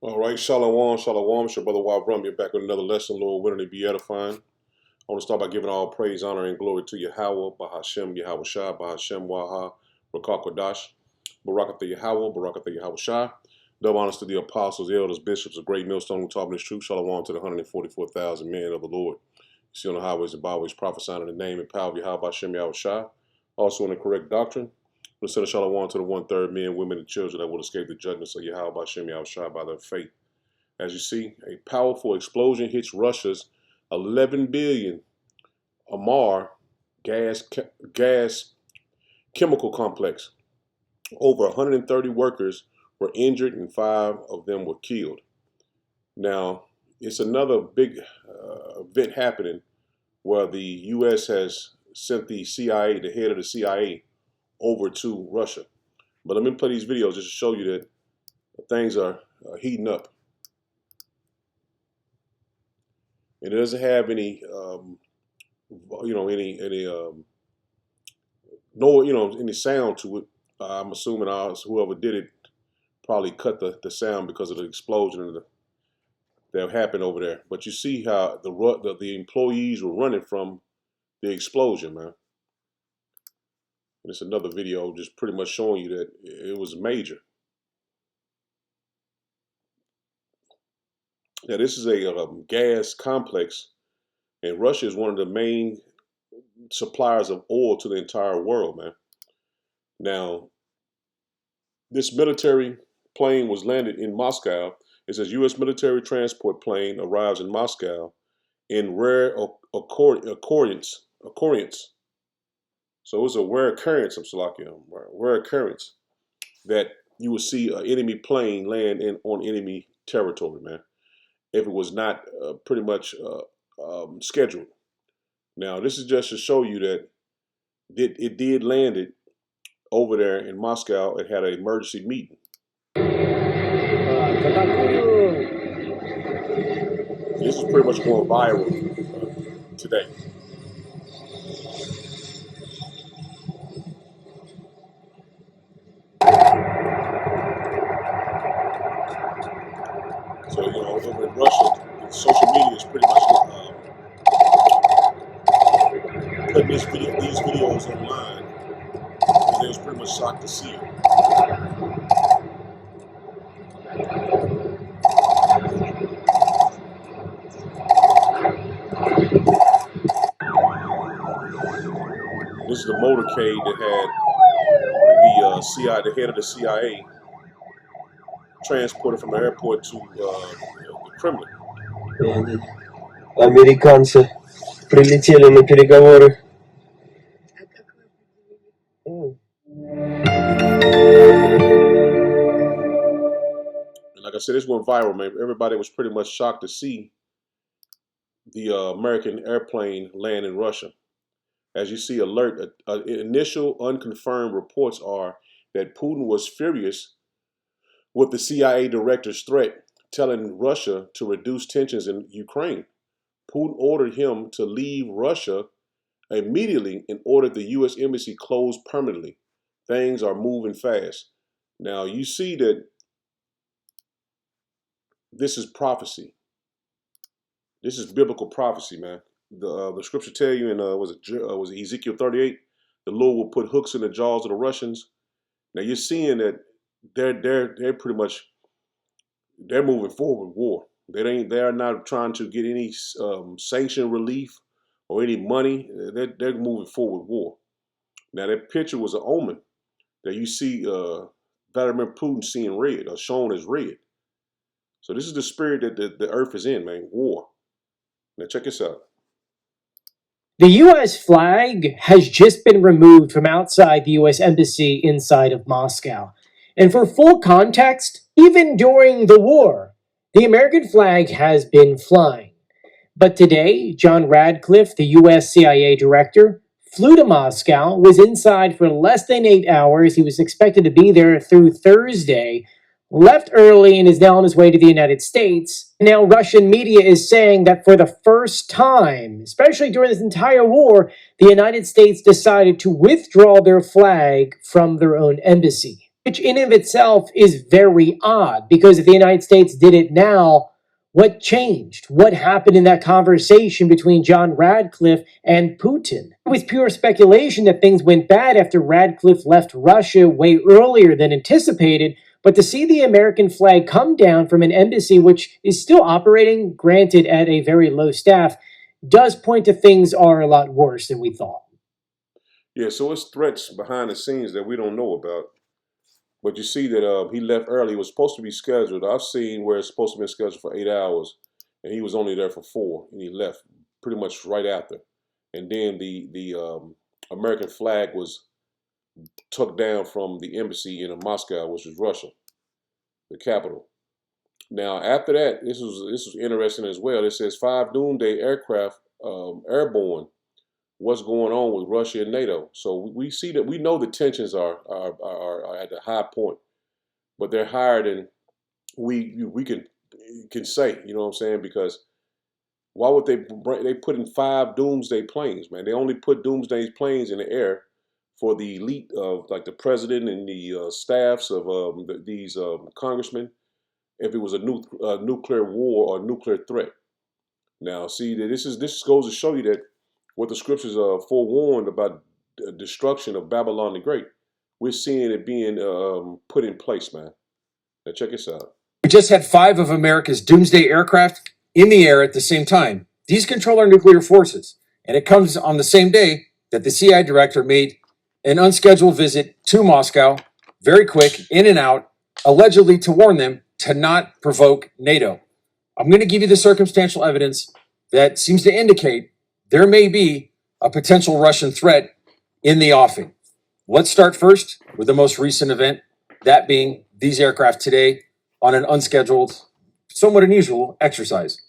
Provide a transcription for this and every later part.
All right, Shalom, Shalom. It's your brother Wild Rum. You're back with another lesson, Lord, willing to be edifying. I want to start by giving all praise, honor, and glory to Yahweh, Bahashem, Yahweh Shah, Bahashem, Waha, Rakak Kodash, Barakatha Yahweh, Barakatha Yahweh Shah. Double honors to the apostles, elders, bishops, of great millstone who taught me this truth. Shalom to the 144,000 men of the Lord. You see on the highways and byways prophesying in the name and power of Yahweh, Bahashem, Yahweh Shah. Also in the correct doctrine. We'll send a shalom to the 1/3 men, women, and children that will escape the judgments of Yahweh, Bahashem, Yahweh Shah by their faith. As you see, a powerful explosion hits Russia's 11 billion Amar gas chemical complex. Over 130 workers were injured and 5 of them were killed. Now, it's another big event happening where the U.S. has sent the CIA, the head of the CIA, over to Russia. But let me play these videos just to show you that things are heating up. And it doesn't have any, any sound to it. I'm assuming whoever did it probably cut the sound because of the explosion that happened over there. But you see how the employees were running from the explosion, man. And it's another video just pretty much showing you that it was major. Now, this is a gas complex, and Russia is one of the main suppliers of oil to the entire world, man. Now, this military plane was landed in Moscow. It says U.S. military transport plane arrives in Moscow in rare occurrence. So it was a rare occurrence, rare occurrence that you would see an enemy plane land on enemy territory, man, if it was not pretty much scheduled. Now, this is just to show you that it did land it over there in Moscow. It had an emergency meeting. This is pretty much going viral today. So, over in Russia, social media is pretty much putting these videos online because they was pretty much shocked to see it. This is the motorcade that had the head of the CIA, transported from the airport to the Kremlin. Американцы прилетели на переговоры. And like I said, this went viral, man. Everybody was pretty much shocked to see the American airplane land in Russia. As you see, initial unconfirmed reports are that Putin was furious with the CIA director's threat, telling Russia to reduce tensions in Ukraine. Putin ordered him to leave Russia immediately and ordered the U.S. embassy closed permanently. Things are moving fast. Now, you see that this is prophecy. This is biblical prophecy, man. The scripture tell you in was it Ezekiel 38, the Lord will put hooks in the jaws of the Russians. Now you're seeing that they're pretty much moving forward with war. They are not trying to get any sanction relief or any money. They're moving forward with war. Now that picture was an omen that you see Vladimir Putin seeing red or shown as red. So this is the spirit that the earth is in, man. War. Now check this out. The U.S. flag has just been removed from outside the U.S. Embassy inside of Moscow. And for full context, even during the war, the American flag has been flying. But today, John Radcliffe, the U.S. CIA director, flew to Moscow, was inside for less than 8 hours. He was expected to be there through Thursday, left early and is now on his way to the United States. Now, Russian media is saying that for the first time, especially during this entire war, the United States decided to withdraw their flag from their own embassy. which in of itself is very odd because if the United States did it now, what changed? What happened in that conversation between John Radcliffe and Putin? It was pure speculation that things went bad after Radcliffe left Russia way earlier than anticipated. But to see the American flag come down from an embassy which is still operating, granted at a very low staff, does point to things are a lot worse than we thought. Yeah, so it's threats behind the scenes that we don't know about. But you see that he left early. It was supposed to be scheduled. I've seen where it's supposed to be scheduled for 8 hours, and he was only there for 4, and he left pretty much right after. And then the American flag was took down from the embassy in Moscow, which is Russia, the capital. Now, after that, this was interesting as well. It says 5 Doomsday aircraft airborne. What's going on with Russia and NATO? So we see that we know the tensions are at a high point, but they're higher than we can say. You know what I'm saying? Because why would they put in 5 Doomsday planes, man? They only put Doomsday planes in the air for the elite of like the president and the staffs of these congressmen if it was a nuclear war or nuclear threat. Now, see that this goes to show you that what the scriptures forewarned about the destruction of Babylon the Great, we're seeing it being put in place, man. Now check this out. We just had 5 of America's doomsday aircraft in the air at the same time. These control our nuclear forces, and it comes on the same day that the CIA director made an unscheduled visit to Moscow, very quick, in and out, allegedly to warn them to not provoke NATO. I'm going to give you the circumstantial evidence that seems to indicate there may be a potential Russian threat in the offing. Let's start first with the most recent event, that being these aircraft today on an unscheduled, somewhat unusual exercise.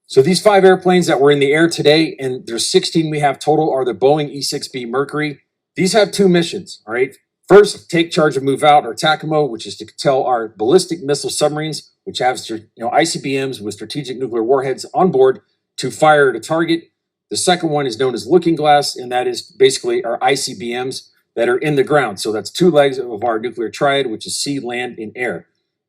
So these 5 airplanes that were in the air today, and there's 16 we have total, are the Boeing E-6B Mercury. These have 2 missions, all right? First, take charge of move out, or TACAMO, which is to tell our ballistic missile submarines, which have ICBMs with strategic nuclear warheads on board, to fire at a target. The second one is known as Looking Glass, and that is basically our ICBMs that are in the ground. So that's 2 legs of our nuclear triad, which is sea, land, and air.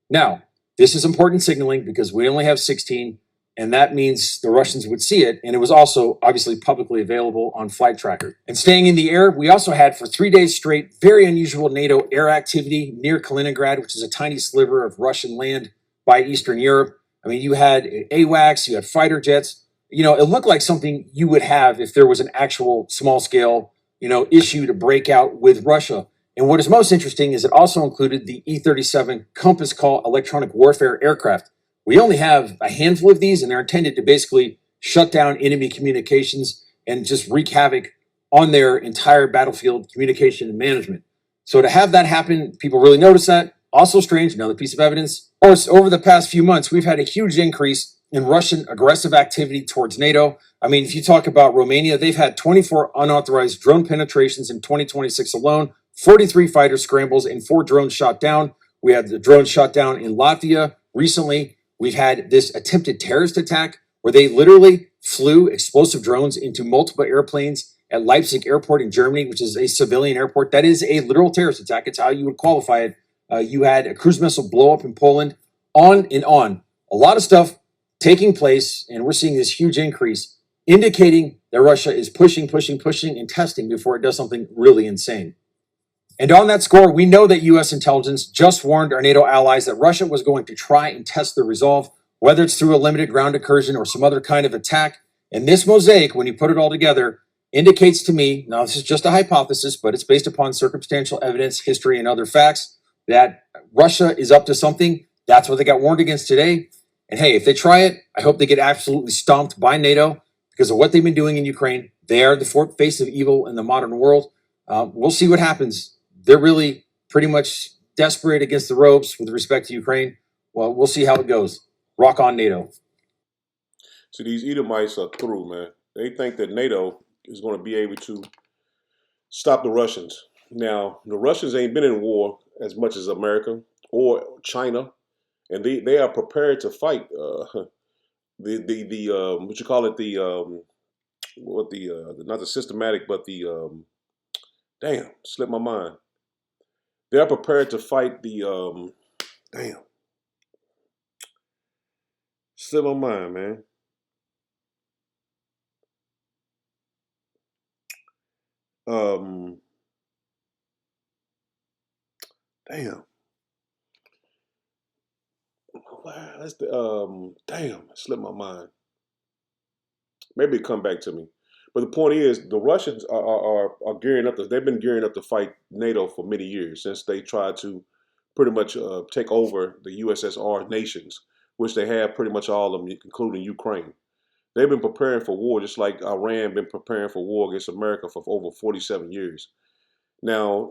Now, this is important signaling because we only have 16, and that means the Russians would see it, and it was also obviously publicly available on Flight Tracker. And staying in the air, we also had for 3 days straight very unusual NATO air activity near Kaliningrad, which is a tiny sliver of Russian land by Eastern Europe. I mean, you had AWACS, you had fighter jets. It looked like something you would have if there was an actual small-scale, issue to break out with Russia. And what is most interesting is it also included the E-37 Compass Call electronic warfare aircraft. We only have a handful of these, and they're intended to basically shut down enemy communications and just wreak havoc on their entire battlefield communication and management. So to have that happen, people really notice that. Also strange, another piece of evidence. Of course, over the past few months, we've had a huge increase in Russian aggressive activity towards NATO. I mean, if you talk about Romania, they've had 24 unauthorized drone penetrations in 2026 alone, 43 fighter scrambles, and 4 drones shot down. We had the drone shot down in Latvia recently. We've had this attempted terrorist attack where they literally flew explosive drones into multiple airplanes at Leipzig Airport in Germany, which is a civilian airport. That is a literal terrorist attack. It's how you would qualify it. You had a cruise missile blow up in Poland, on and on. A lot of stuff taking place, and we're seeing this huge increase, indicating that Russia is pushing, and testing before it does something really insane. And on that score, we know that U.S. intelligence just warned our NATO allies that Russia was going to try and test their resolve, whether it's through a limited ground incursion or some other kind of attack. And this mosaic, when you put it all together, indicates to me, now this is just a hypothesis, but it's based upon circumstantial evidence, history, and other facts, that Russia is up to something. That's what they got warned against today. And hey, if they try it, I hope they get absolutely stomped by NATO because of what they've been doing in Ukraine. They are the face of evil in the modern world. We'll see what happens. They're really pretty much desperate against the ropes with respect to Ukraine. Well, we'll see how it goes. Rock on, NATO. So these Edomites are through, man. They think that NATO is going to be able to stop the Russians. Now, the Russians ain't been in war as much as America or China, and they are prepared to fight. What you call it, not the systematic, but the damn, slipped my mind. they're prepared to fight the damn. Slip my mind, man. Um, damn. Wow, that's the damn. It slipped my mind. Maybe it come back to me. But the point is, the Russians are gearing up. They've been gearing up to fight NATO for many years since they tried to pretty much take over the USSR nations, which they have pretty much all of them, including Ukraine. They've been preparing for war, just like Iran been preparing for war against America for over 47 years. Now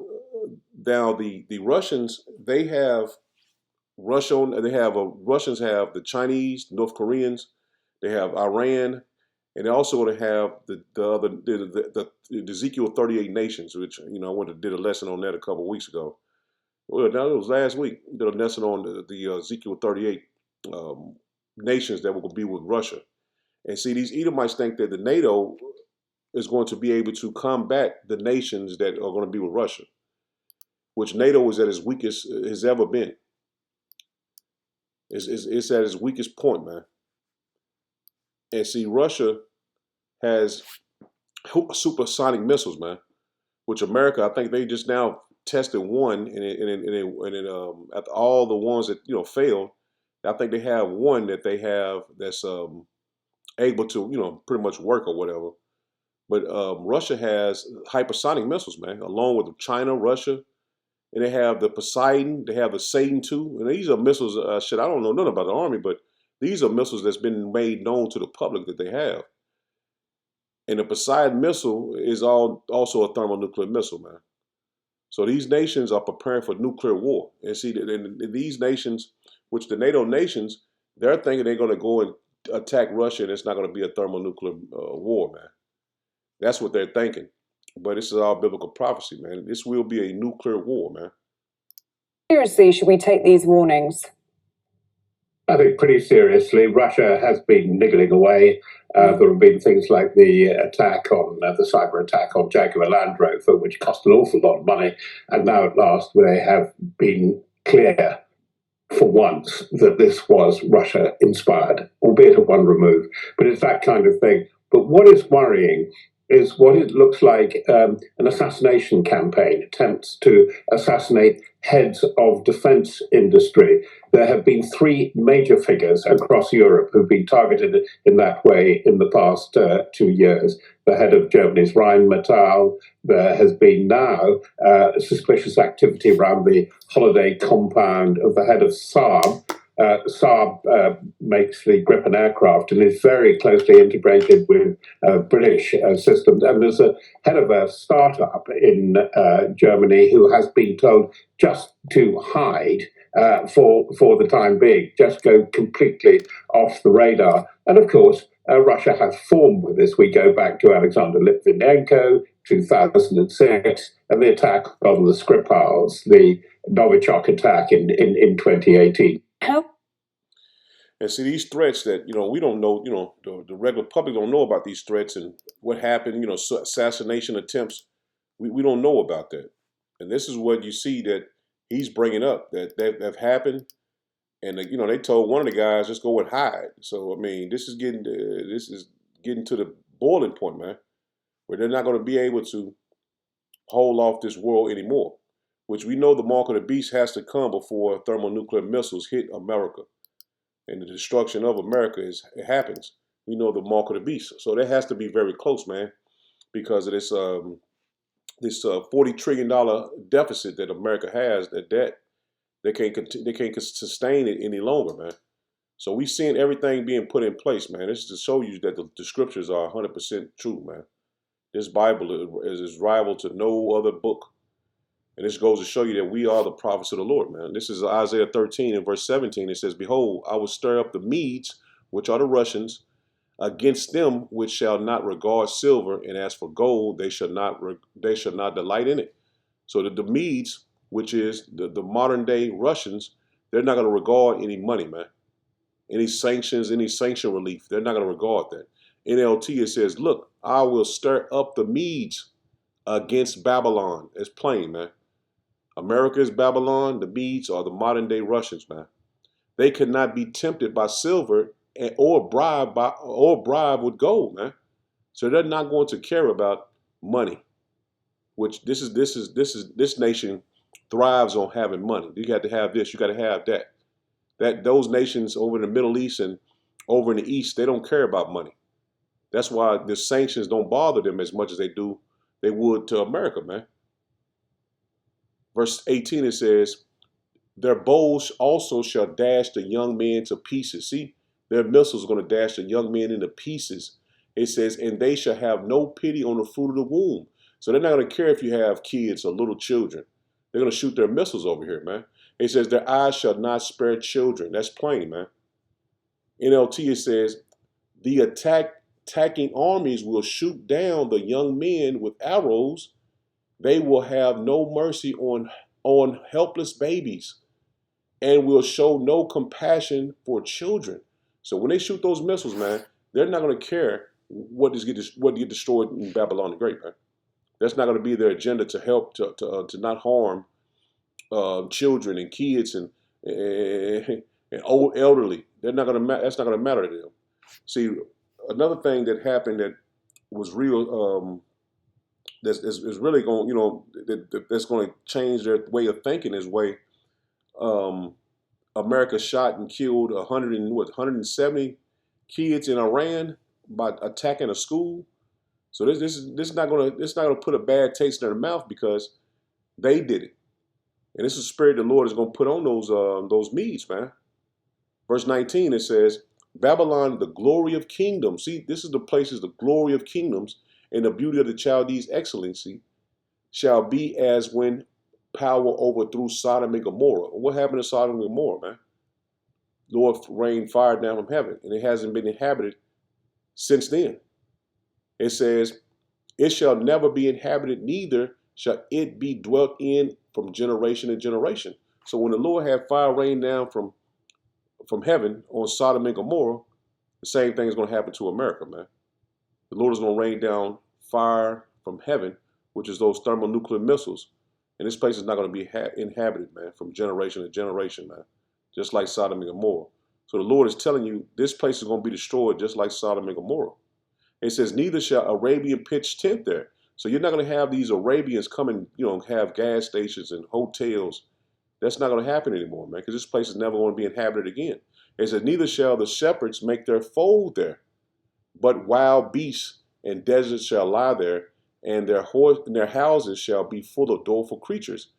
the Russians, they have Russia. Russians have the Chinese, North Koreans, they have Iran, and they're also going to have the Ezekiel 38 nations, which I went to did a lesson on that a couple of weeks ago. Well, now it was last week. Did a lesson on the Ezekiel 38 nations that will be with Russia. And see, these Edomites think that the NATO is going to be able to combat the nations that are going to be with Russia, which NATO is at its weakest has ever been. It's at its weakest point, man. And see, Russia has supersonic missiles, man, which America, I think they just now tested one, after all the ones that failed, I think they have one that they have that's able to pretty much work or whatever. But Russia has hypersonic missiles, man, along with China, Russia, and they have the Poseidon, they have the Satan II, and these are missiles. I don't know nothing about the Army, but these are missiles that's been made known to the public that they have. And the Poseidon missile is also a thermonuclear missile, man. So these nations are preparing for nuclear war. And see, these nations, which the NATO nations, they're thinking they're going to go and attack Russia, and it's not going to be a thermonuclear war, man. That's what they're thinking. But this is all biblical prophecy, man. This will be a nuclear war, man. Seriously, should we take these warnings? I think pretty seriously. Russia has been niggling away. There have been things like the cyber attack on Jaguar Land Rover, which cost an awful lot of money. And now at last they have been clear for once that this was Russia inspired, albeit at one remove. But it's that kind of thing. But what is worrying is what it looks like an assassination campaign, attempts to assassinate heads of defense industry. There have been three major figures across Europe who've been targeted in that way in the past 2 years. The head of Germany's Rheinmetall. There has been now suspicious activity around the holiday compound of the head of Saab. Saab makes the Gripen aircraft and is very closely integrated with British systems. And there's a head of a startup in Germany who has been told just to hide for the time being, just go completely off the radar. And of course, Russia has formed with this. We go back to Alexander Litvinenko, 2006, and the attack on the Skripals, the Novichok attack in 2018. And see, these threats that, we don't know, the regular public don't know about these threats and what happened, assassination attempts. We don't know about that. And this is what you see that he's bringing up, that have happened. And, they told one of the guys, just go and hide. So, I mean, this is getting to the boiling point, man, where they're not going to be able to hold off this world anymore, which we know the mark of the beast has to come before thermonuclear missiles hit America. And the destruction of America it happens. We know the mark of the beast. So that has to be very close, man, because of this $40 trillion deficit that America has, that debt. They can't sustain it any longer, man. So we seeing everything being put in place, man. This is to show you that the scriptures are 100% true, man. This Bible is rival to no other book. And this goes to show you that we are the prophets of the Lord, man. This is Isaiah 13 and verse 17. It says, behold, I will stir up the Medes, which are the Russians, against them which shall not regard silver, and as for gold, they shall not delight in it. So the Medes, which is the modern day Russians, they're not going to regard any money, man. Any sanctions, any sanction relief, they're not going to regard that. NLT, it says, look, I will stir up the Medes against Babylon. It's plain, man. America is Babylon. The Medes are the modern day Russians, man. They could not be tempted by silver or bribed with gold, man. So they're not going to care about money. Which this nation thrives on having money. You got to have this. You got to have that. Those nations over in the Middle East and over in the East, they don't care about money. That's why the sanctions don't bother them as much as they would to America, man. Verse 18, it says, their bows also shall dash the young men to pieces. See, their missiles are going to dash the young men into pieces. It says, and they shall have no pity on the fruit of the womb. So they're not going to care if you have kids or little children. They're going to shoot their missiles over here, man. It says, their eyes shall not spare children. That's plain, man. NLT, it says, the attacking armies will shoot down the young men with arrows. They will have no mercy on helpless babies and will show no compassion for children. So when they shoot those missiles, man, they're not going to care what get destroyed in Babylon the Great, man. That's not going to be their agenda to help to not harm children and kids and old elderly. That's not going to matter to them. See, another thing that happened that was real that's really going, that's going to change their way of thinking is way. America shot and killed 170 kids in Iran by attacking a school. So this is not gonna put a bad taste in their mouth because they did it, and this is the spirit the Lord is gonna put on those Medes, man. Verse 19, it says, Babylon, the glory of kingdoms. See, this is the places, the glory of kingdoms, and the beauty of the Chaldees' excellency shall be as when power overthrew Sodom and Gomorrah. What happened to Sodom and Gomorrah, man? Lord rained fire down from heaven, and it hasn't been inhabited since then. It says, it shall never be inhabited, neither shall it be dwelt in from generation to generation. So when the Lord had fire rain down from heaven on Sodom and Gomorrah, the same thing is going to happen to America, man. The Lord is going to rain down fire from heaven, which is those thermonuclear missiles. And this place is not going to be inhabited, man, from generation to generation, man, just like Sodom and Gomorrah. So the Lord is telling you this place is going to be destroyed just like Sodom and Gomorrah. It says, neither shall Arabian pitch tent there. So you're not going to have these Arabians come and, have gas stations and hotels. That's not going to happen anymore, man, because this place is never going to be inhabited again. It says, neither shall the shepherds make their fold there, but wild beasts and deserts shall lie there, and their houses shall be full of doleful creatures,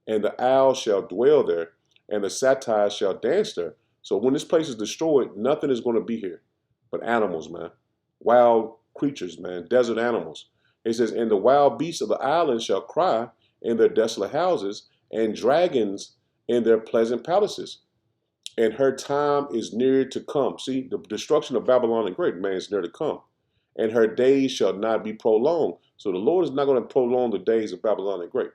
and the owl shall dwell there, and the satyrs shall dance there. So when this place is destroyed, nothing is going to be here but animals, man. Wild creatures, man, desert animals. It says, and the wild beasts of the island shall cry in their desolate houses, and dragons in their pleasant palaces. And her time is near to come. See, the destruction of Babylon the Great, man, is near to come. And her days shall not be prolonged. So the Lord is not going to prolong the days of Babylon the Great.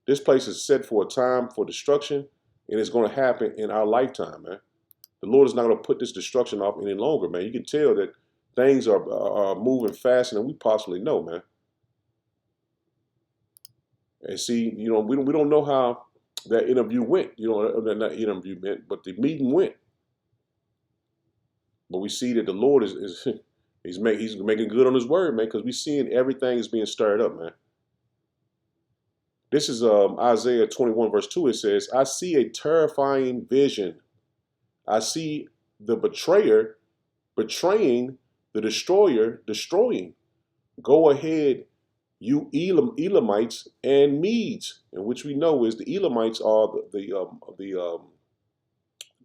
This place is set for a time for destruction, and it's going to happen in our lifetime, man. The Lord is not going to put this destruction off any longer, man. You can tell that things are moving faster than we possibly know, man. And see, we don't know how that interview went. Not interview went, but the meeting went. But we see that the Lord he's making good on his word, man, because we're seeing everything is being stirred up, man. This is Isaiah 21, verse 2. It says, I see a terrifying vision. I see the betrayer betraying, the destroyer destroying. Go ahead, you Elamites and Medes, and which we know is the Elamites are the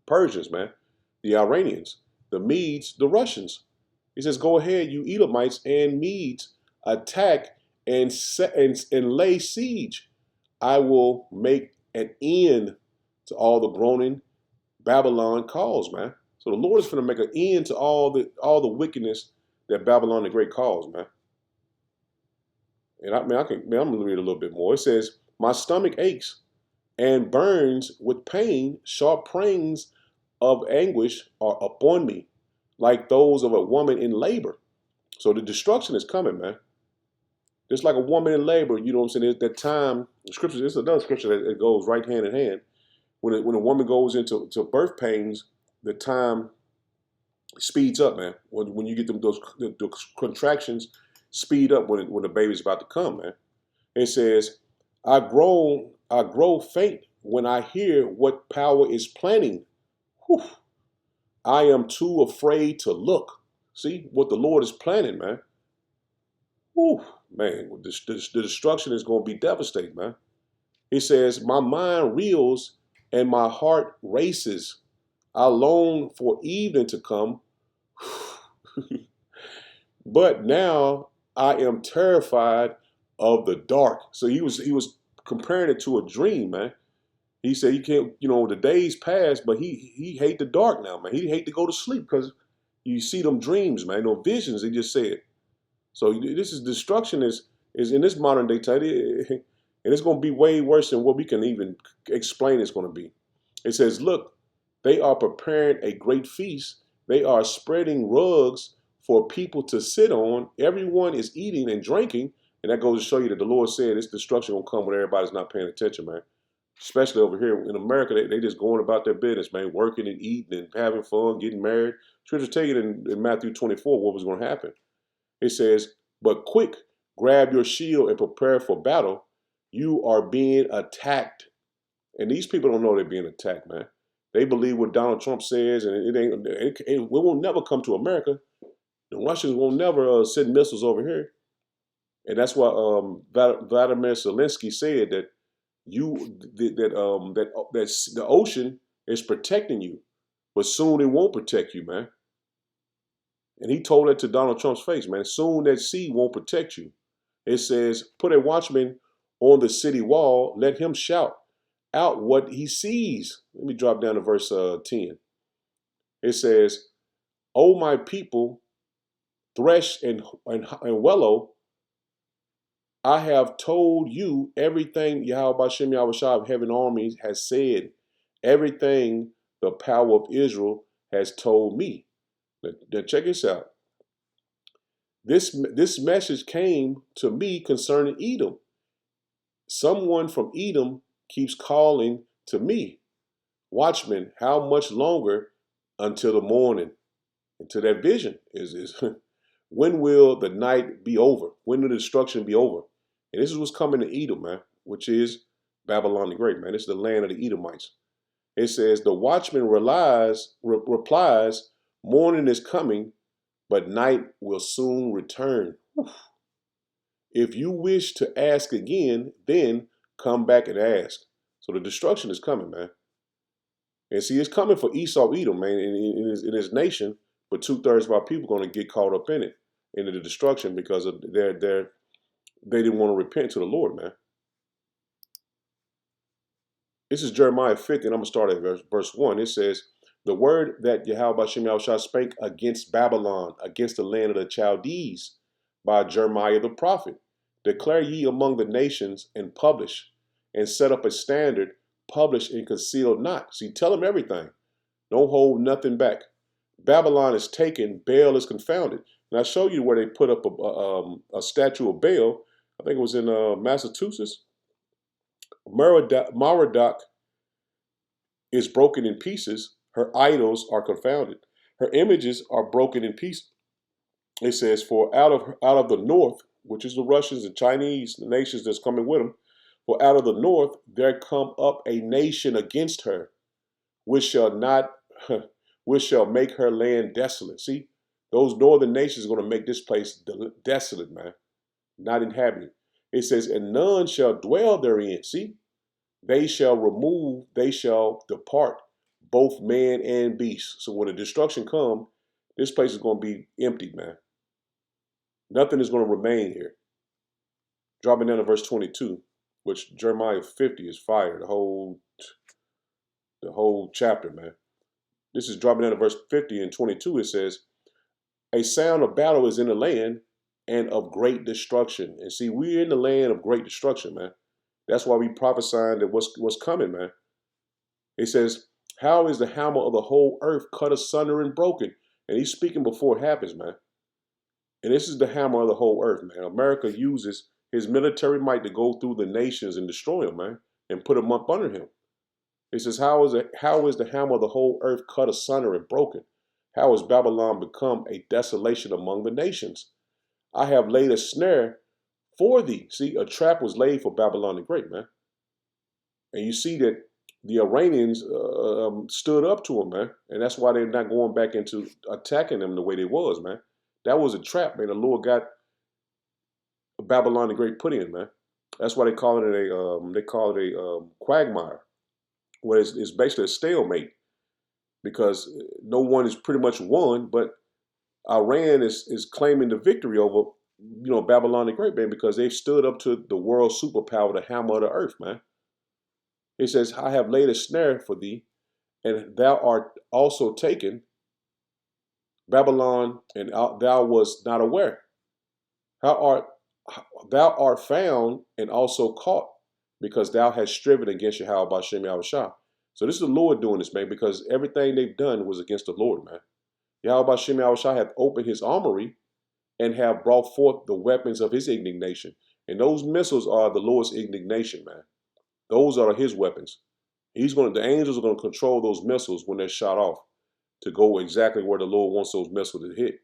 Persians, man, the Iranians, the Medes, the Russians. He says, go ahead, you Elamites and Medes, attack and lay siege. I will make an end to all the groaning Babylon calls, man. So the Lord is going to make an end to all the wickedness that Babylon the Great calls, man. And I'm going to read a little bit more. It says, my stomach aches and burns with pain. Sharp pains of anguish are upon me, like those of a woman in labor. So the destruction is coming, man. Just like a woman in labor, you know what I'm saying? At that time, the scripture, there's another scripture that goes right hand in hand. When a woman goes into birth pains, the time speeds up, man. When you get those contractions speed up when the baby's about to come, man. It says, I grow faint when I hear what power is planning. Whew. I am too afraid to look. See what the Lord is planning, man. Whew, man, the destruction is going to be devastating, man. He says, my mind reels and my heart races. I long for evening to come. But now I am terrified of the dark. So he was comparing it to a dream, man. He said you can't, the days pass, but he hate the dark now, man. He hate to go to sleep because you see them dreams, man, no visions. He just said. So this is destruction is in this modern day time, and it's going to be way worse than what we can even explain it's going to be. It says, look, they are preparing a great feast. They are spreading rugs for people to sit on. Everyone is eating and drinking. And that goes to show you that the Lord said this destruction will come when everybody's not paying attention, man. Especially over here in America, they just going about their business, man, working and eating and having fun, getting married. Scripture tell you in Matthew 24 what was going to happen. It says, but quick, grab your shield and prepare for battle. You are being attacked. And these people don't know they're being attacked, man. They believe what Donald Trump says, and it will never come to America. The Russians will never send missiles over here. And that's why Vladimir Zelensky said that the ocean is protecting you, but soon it won't protect you, man. And he told that to Donald Trump's face, man. Soon that sea won't protect you. It says, put a watchman on the city wall, let him shout out what he sees. Let me drop down to verse 10. It says, O my people, thresh and wallow. I have told you everything Yahweh Shem Yahushua of heaven armies has said, everything the power of Israel has told me. Now check this out. This message came to me concerning Edom. Someone from Edom keeps calling to me, watchman, how much longer until the morning? Until that vision is when will the night be over? When will the destruction be over? And this is what's coming to Edom, man, which is Babylon the Great, man. This is the land of the Edomites. It says, the watchman replies, morning is coming, but night will soon return. If you wish to ask again, then come back and ask. So the destruction is coming, man. And see, it's coming for Esau, Edom, man, in his nation, but 2/3 of our people are going to get caught up in it, into the destruction, because of they didn't want to repent to the Lord, man. This is Jeremiah 50, and I'm going to start at verse 1. It says, the word that Yahweh Shem Yahushua spake against Babylon, against the land of the Chaldees, by Jeremiah the prophet. Declare ye among the nations and publish, and set up a standard, publish and conceal not. See, tell them everything. Don't hold nothing back. Babylon is taken, Baal is confounded. And I show you where they put up a statue of Baal. I think it was in Massachusetts. Merodach is broken in pieces. Her idols are confounded. Her images are broken in pieces. It says, for out of the north, which is the Russians and Chinese, the nations that's coming with them, for out of the north there come up a nation against her, which shall make her land desolate. See, those northern nations are going to make this place desolate, man, not inhabited. It says, and none shall dwell therein. See, they shall depart, both man and beast. So when the destruction comes, this place is going to be empty, man. Nothing is going to remain here. Dropping down to verse 22, which Jeremiah 50 is fire, the whole chapter, man. This is dropping down to verse 50 and 22. It says, a sound of battle is in the land and of great destruction. And see, we're in the land of great destruction, man. That's why we prophesying that what's coming, man. It says, how is the hammer of the whole earth cut asunder and broken? And he's speaking before it happens, man. And this is the hammer of the whole earth, man. America uses his military might to go through the nations and destroy them, man, and put them up under him. It says, how is the hammer of the whole earth cut asunder and broken? How has Babylon become a desolation among the nations? I have laid a snare for thee. See, a trap was laid for Babylon the Great, man. And you see that the Iranians stood up to him, man. And that's why they're not going back into attacking them the way they was, man. That was a trap, man. The Lord got Babylon the Great put in, man. That's why they call it a quagmire, where it's basically a stalemate, because no one is pretty much won, but Iran is claiming the victory over, Babylon the Great, man, because they've stood up to the world superpower, the hammer of the earth, man. It says, I have laid a snare for thee, and thou art also taken, Babylon, and thou wast not aware. Thou art found and also caught, because thou hast striven against Yahweh Ba'Shem Yahushua. So this is the Lord doing this, man, because everything they've done was against the Lord, man. Yahweh Ba'Shem Yahushua hath opened his armory and have brought forth the weapons of his indignation. And those missiles are the Lord's indignation, man. Those are his weapons. The angels are going to control those missiles when they're shot off to go exactly where the Lord wants those missiles to hit.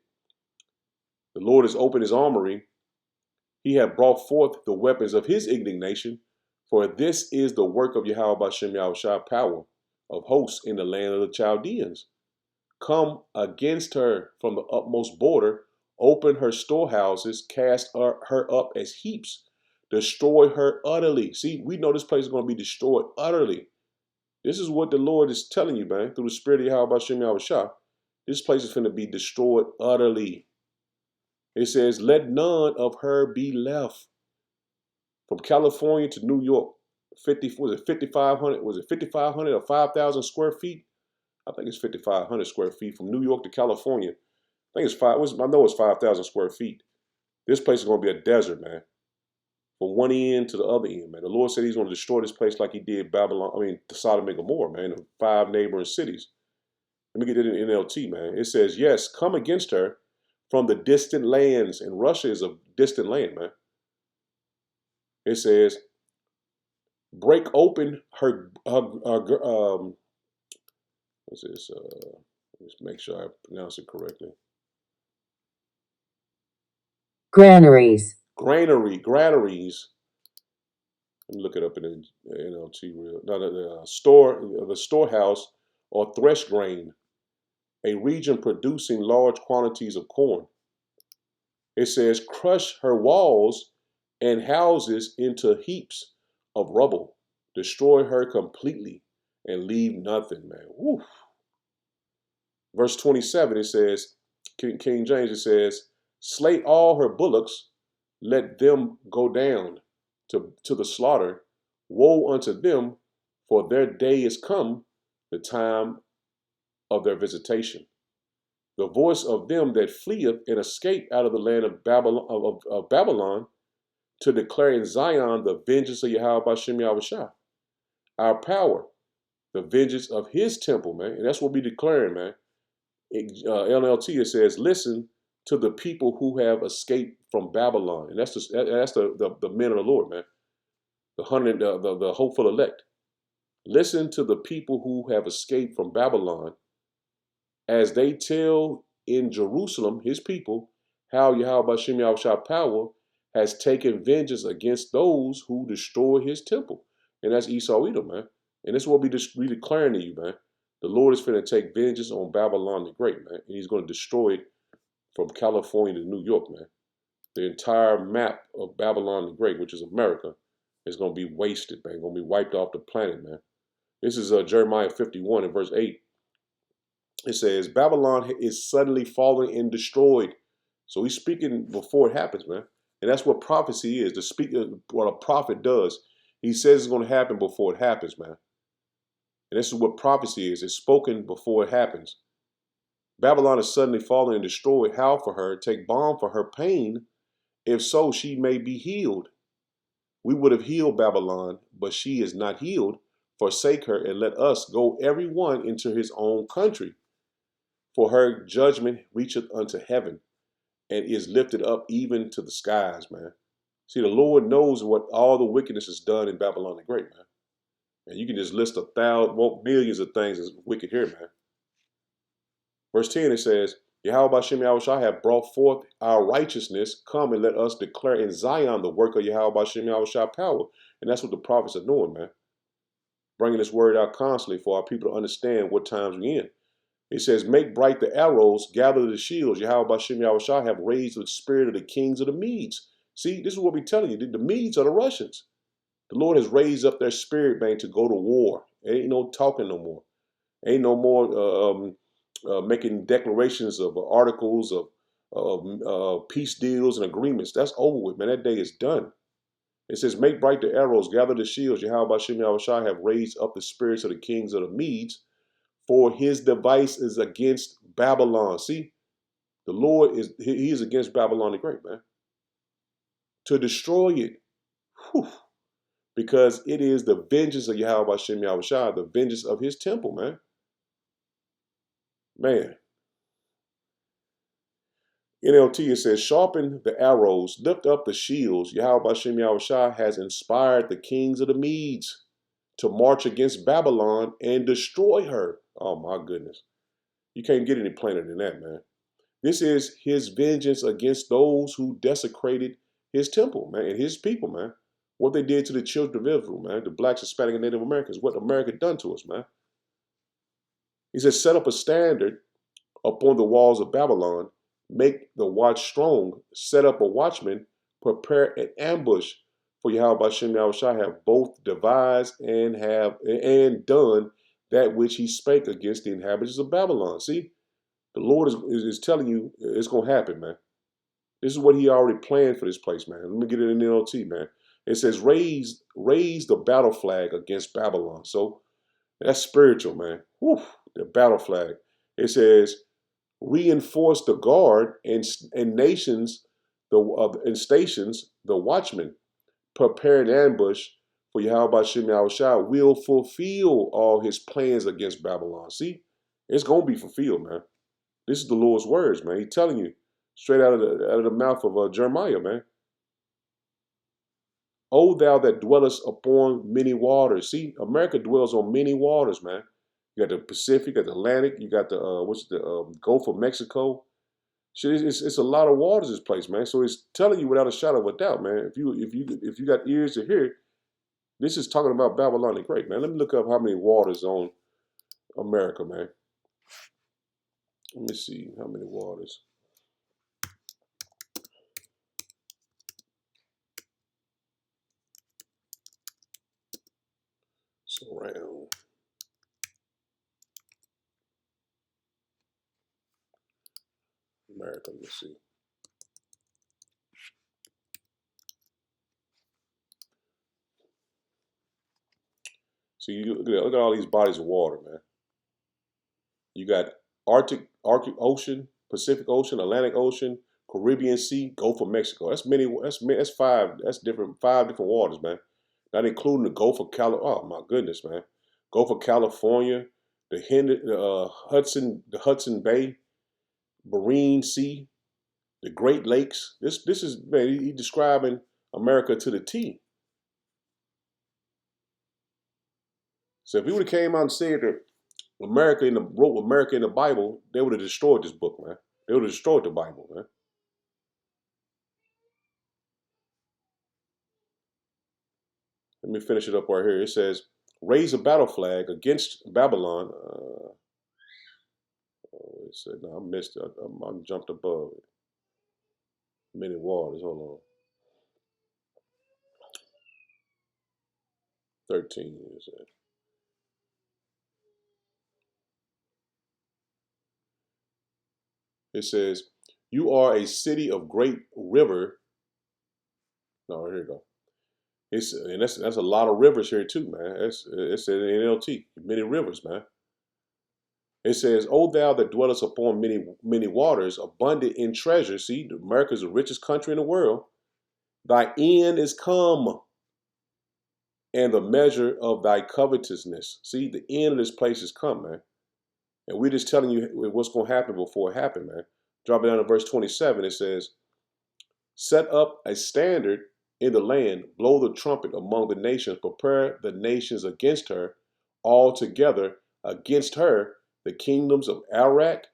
The Lord has opened his armory. He hath brought forth the weapons of his indignation, for this is the work of Yahweh Ba'Shem Yahushua, power of hosts in the land of the Chaldeans. Come against her from the utmost border, open her storehouses, cast her up as heaps, destroy her utterly. See, we know this place is going to be destroyed utterly. This is what the Lord is telling you, man, through the spirit of Yahweh Ba'Shem Yahushua. This place is going to be destroyed utterly. It says, let none of her be left. From California to New York, 5,500 or 5,000 square feet? I think it's 5,500 square feet from New York to California. I know it's 5,000 square feet. This place is going to be a desert, man. From one end to the other end, man. The Lord said he's going to destroy this place like he did Sodom and Gomorrah, man, the 5 neighboring cities. Let me get it in NLT, man. It says, yes, come against her from the distant lands. And Russia is a distant land, man. It says, break open her what's this? Let's make sure I pronounce it correctly. Granaries. Granaries. Let me look it up in the NLT real. No, the storehouse or thresh grain, a region producing large quantities of corn. It says, crush her walls and houses into heaps of rubble. Destroy her completely and leave nothing, man. Woo. Verse 27, it says, King James, it says, slay all her bullocks, let them go down to the slaughter. Woe unto them, for their day is come, the time of their visitation. The voice of them that fleeth and escape out of the land of Babylon, to declare in Zion the vengeance of Yahweh Ba'Shem Yahushua, our power, the vengeance of his temple, man. And that's what we're declaring, man. NLT, it says, listen to the people who have escaped from Babylon. And that's the men of the Lord, man. The hopeful elect. Listen to the people who have escaped from Babylon as they tell in Jerusalem, his people, how Yahweh Ba'Shem Yahushua power has taken vengeance against those who destroy his temple. And that's Esau Edom, man. And this is what we declaring to you, man. The Lord is finna take vengeance on Babylon the Great, man. And he's going to destroy it from California to New York, man. The entire map of Babylon the Great, which is America, is going to be wasted, man. Going to be wiped off the planet, man. This is Jeremiah 51 and verse 8. It says, Babylon is suddenly falling and destroyed. So he's speaking before it happens, man. And that's what prophecy is. What a prophet does. He says it's going to happen before it happens, man. And this is what prophecy is. It's spoken before it happens. Babylon is suddenly falling and destroyed. How for her? Take balm for her pain. If so, she may be healed. We would have healed Babylon, but she is not healed. Forsake her and let us go every one into his own country. For her judgment reacheth unto heaven and is lifted up even to the skies, man. See, the Lord knows what all the wickedness is done in Babylon the Great, man. And you can just list 1,000, well, millions of things that's wicked here, man. Verse 10, it says, Yahweh Bashem Yahushua have brought forth our righteousness. Come and let us declare in Zion the work of Yahweh Bashem Yahushua power. And that's what the prophets are doing, man. Bringing this word out constantly for our people to understand what times we're in. It says, make bright the arrows, gather the shields. Yahweh Bashem Yahushua have raised the spirit of the kings of the Medes. See, this is what we're telling you. The Medes are the Russians. The Lord has raised up their spirit, man, to go to war. There ain't no talking no more. Ain't no more making declarations of articles of peace deals and agreements. That's over with, man. That day is done. It says, make bright the arrows, gather the shields. Yahweh Bashem Yahushua have raised up the spirits of the kings of the Medes, for his device is against Babylon. See, the Lord he is against Babylon the Great, man. To destroy it. Whew. Because it is the vengeance of Yahweh Bashem Yahushua, the vengeance of his temple, man. Man. NLT, it says, sharpen the arrows, lift up the shields. Yahweh Bashem Yahushua has inspired the kings of the Medes to march against Babylon and destroy her. Oh, my goodness. You can't get any plainer than that, man. This is his vengeance against those who desecrated his temple, man, and his people, man. What they did to the children of Israel, man, the blacks, Hispanic, and Native Americans, what America done to us, man. He says, set up a standard upon the walls of Babylon, make the watch strong, set up a watchman, prepare an ambush, for Yahweh Bashem Yahushua have both devised and done that which he spake against the inhabitants of Babylon. See, the Lord is telling you it's going to happen, man. This is what he already planned for this place, man. Let me get it in NLT, man. It says, raise the battle flag against Babylon. So that's spiritual, man. Whew, the battle flag. It says, reinforce the guard and nations, and stations, the watchmen. Prepare an ambush, for Yahweh Bashem Yahushua will fulfill all his plans against Babylon. See, it's going to be fulfilled, man. This is the Lord's words, man. He's telling you straight out of the mouth of Jeremiah, man. O thou that dwellest upon many waters. See, America dwells on many waters, man. You got the Pacific, you got the Atlantic, you got the Gulf of Mexico. Shit, it's a lot of waters this place, man. So it's telling you without a shadow of a doubt, man. If you got ears to hear, this is talking about Babylon the Great, man. Let me look up how many waters on America, man. Let me see how many waters. It's around. America, let me see. So you look at all these bodies of water, man. You got Arctic Ocean, Pacific Ocean, Atlantic Ocean, Caribbean Sea, Gulf of Mexico. That's five. That's five different waters, man. Not including the Gulf of California. Oh my goodness, man. Gulf of California, the Hudson Bay, Marine Sea, the Great Lakes. This is, man, he's describing America to the T. So if he would have came out and said that wrote America in the Bible, they would have destroyed this book, man. They would have destroyed the Bible, man. Let me finish it up right here. It says, raise a battle flag against Babylon. It said, no, I missed it. I jumped above it. Many waters, hold on. 13 is it. It says, you are a city of great river. No, here you go. That's a lot of rivers here too, man. It says in NLT, many rivers, man. It says, O thou that dwellest upon many waters, abundant in treasure. See, America is the richest country in the world. Thy end is come, and the measure of thy covetousness. See, the end of this place is come, man. And we're just telling you what's going to happen before it happened, man. Drop it down to verse 27. It says, set up a standard in the land, blow the trumpet among the nations, prepare the nations against her, all together against her, the kingdoms of Arak.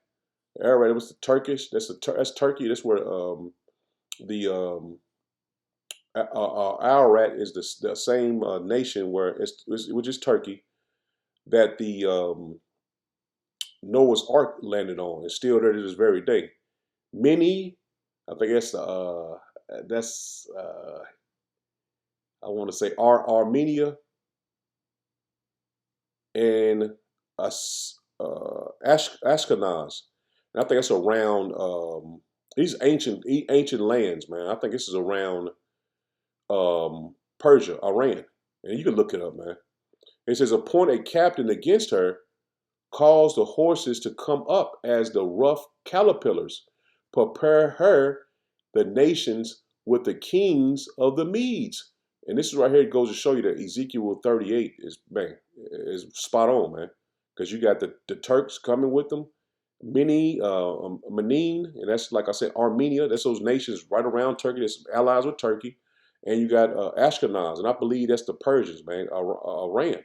Arak, it was the Turkish. That's Turkey. That's where the Ararat is the same nation where which is Turkey, that the Noah's Ark landed on. It's still there to this very day. Many, I think that's I want to say Armenia and Ashkenaz, and I think that's around these ancient lands, man. I think this is around Persia, Iran, and you can look it up, man. It says, appoint a captain against her, cause the horses to come up as the rough caterpillars, prepare her, the nations, with the kings of the Medes. And this is right here, it goes to show you that Ezekiel 38 is spot on, man. Because you got the Turks coming with them, many, Menin, and that's, like I said, Armenia. That's those nations right around Turkey that's allies with Turkey. And you got Ashkenaz, and I believe that's the Persians, man, Iran.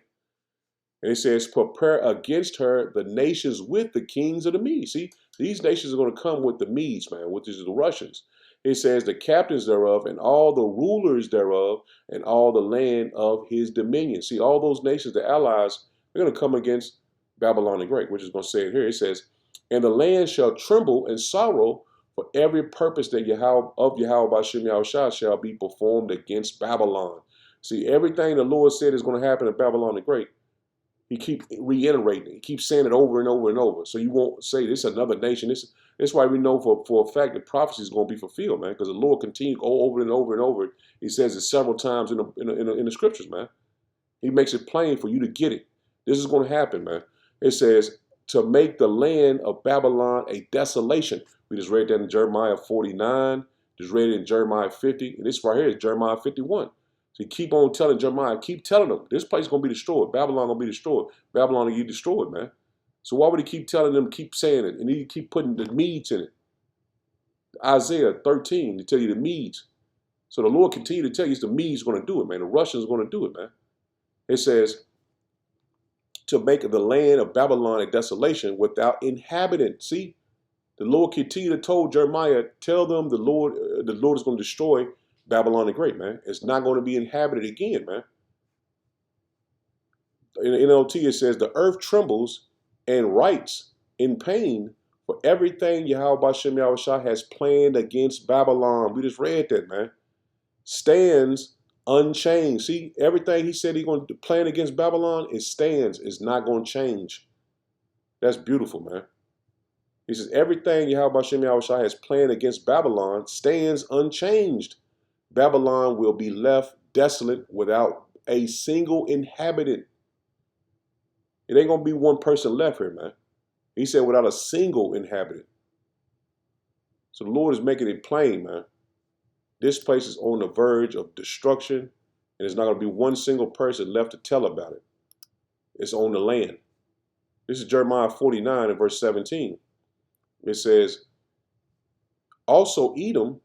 And it says, prepare against her the nations with the kings of the Medes. See, these nations are going to come with the Medes, man, which is the Russians. It says, the captains thereof and all the rulers thereof and all the land of his dominion. See, all those nations, the allies, they're going to come against Babylon the Great, which is going to say it here. It says, and the land shall tremble and sorrow for every purpose that Yahweh B'Shem Yahushua shall be performed against Babylon. See, everything the Lord said is going to happen to Babylon the Great, he keeps reiterating it. He keeps saying it over and over and over. So you won't say this is another nation. That's why we know for a fact that prophecy is going to be fulfilled, man, because the Lord continues to go over and over and over. He says it several times in the scriptures, man. He makes it plain for you to get it. This is going to happen, man. It says, to make the land of Babylon a desolation. We just read that in Jeremiah 49, just read it in Jeremiah 50, and this right here is Jeremiah 51. So you keep on telling Jeremiah, keep telling them, this place is going to be destroyed. Babylon going to be destroyed. Babylon will get destroyed, man. So why would he keep telling them, keep saying it, and he keep putting the Medes in it? Isaiah 13 to tell you the Medes. So the Lord continue to tell you it's the Medes going to do it, man. The Russians are going to do it, man. It says, to make the land of Babylon a desolation without inhabitants. See, the Lord continued to tell Jeremiah, tell them the Lord is going to destroy Babylon the Great, man. It's not going to be inhabited again, man. In the NLT, it says, the earth trembles and writes in pain for everything Yahweh B'Shem Yahushua has planned against Babylon. We just read that, man. Stands unchanged. See, everything he said he's going to plan against Babylon, it stands. It's not going to change. That's beautiful, man. He says, everything Yahweh B'Shem Yahushua has planned against Babylon stands unchanged. Babylon will be left desolate without a single inhabitant. It ain't going to be one person left here, man. He said without a single inhabitant. So the Lord is making it plain, man. This place is on the verge of destruction, and there's not going to be one single person left to tell about it. It's on the land. This is Jeremiah 49 and verse 17. It says, also Edom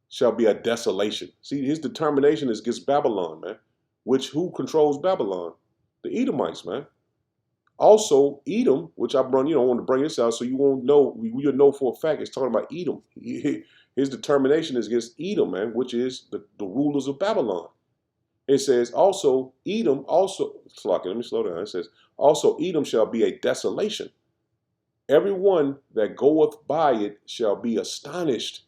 shall be a desolation. See, his determination is against Babylon, man. Who controls Babylon? The Edomites, man. Also, Edom, which I want to bring this out so you won't know, you'll know for a fact it's talking about Edom. His determination is against Edom, man, which is the rulers of Babylon. It says, also, Edom, let me slow down. It says, also, Edom shall be a desolation. Everyone that goeth by it shall be astonished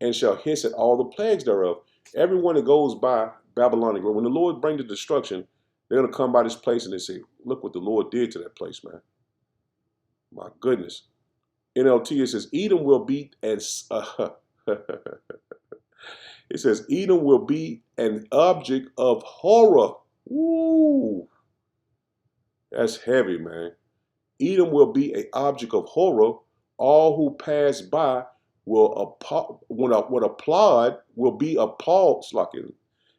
and shall hiss at all the plagues thereof. Everyone that goes by Babylon, when the Lord brings the destruction, they're going to come by this place and they say, look what the Lord did to that place, man. My goodness. NLT, it says, Edom will be as... it says, Edom will be an object of horror. Woo! That's heavy, man. Edom will be an object of horror. All who pass by will applaud, will be appalled.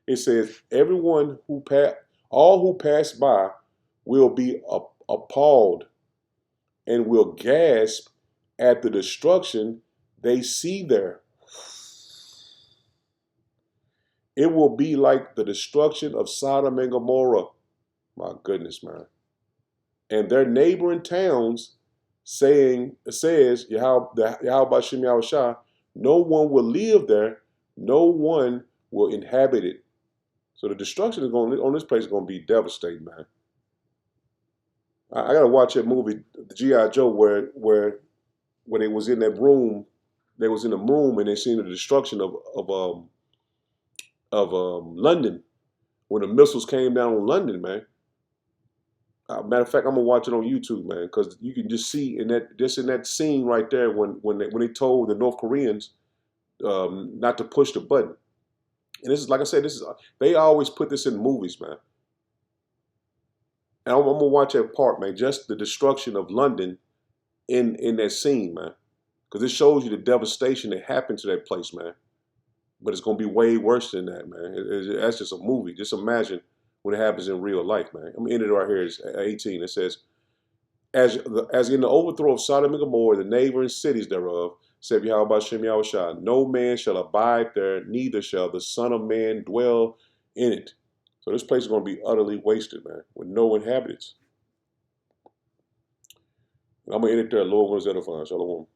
It says, all who pass by will be appalled and will gasp at the destruction they see there. It will be like the destruction of Sodom and Gomorrah. My goodness, man. And their neighboring towns says Yahweh Bashem Yahushua, no one will live there, no one will inhabit it. So the destruction is going on this place is going to be devastating, man. I gotta watch that movie, the G.I. Joe, where they was in that room, they was in a room and they seen the destruction of London when the missiles came down on London, man. Matter of fact, I'm gonna watch it on YouTube, man, because you can just see in that scene right there when they told the North Koreans not to push the button. And this is, like I said, they always put this in movies, man. And I'm gonna watch that part, man. Just the destruction of London in that scene, man, because it shows you the devastation that happened to that place, man. But it's gonna be way worse than that, man. That's just a movie. Just imagine when it happens in real life, man. I'm ending it right here. It's 18. It says, as in the overthrow of Sodom and Gomorrah, the neighboring cities thereof, said Yahweh Bashem Yahushua, no man shall abide there, neither shall the Son of Man dwell in it. So this place is going to be utterly wasted, man, with no inhabitants. I'm going to end it there. Lord, one is edifying. Shalom.